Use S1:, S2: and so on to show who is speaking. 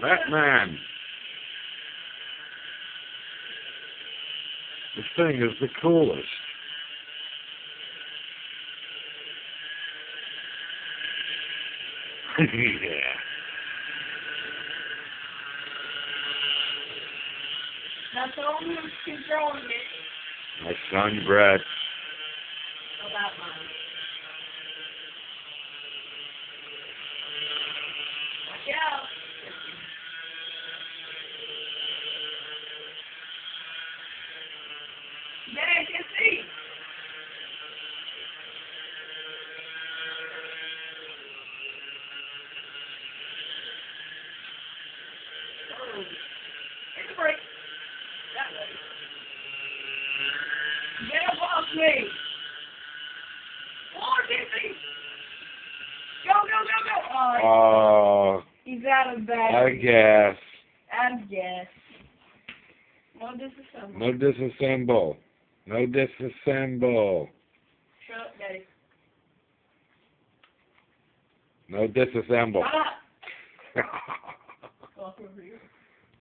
S1: Batman. This thing is the coolest. Yeah.
S2: That's the only one controlling it.
S1: My son, Brett.
S2: About mine. Watch out. Yeah, I can see. Oh. Take a break. That way. Get up off me. Come on, Dixie. Go, go, go, go.
S1: Oh,
S2: He's out of
S1: I
S2: battery.
S1: guess.
S2: I guess. No disassemble.
S1: No disassemble. No disassemble.
S2: Shut up, Daddy.
S1: No disassemble.
S2: Shut up. Walk over here.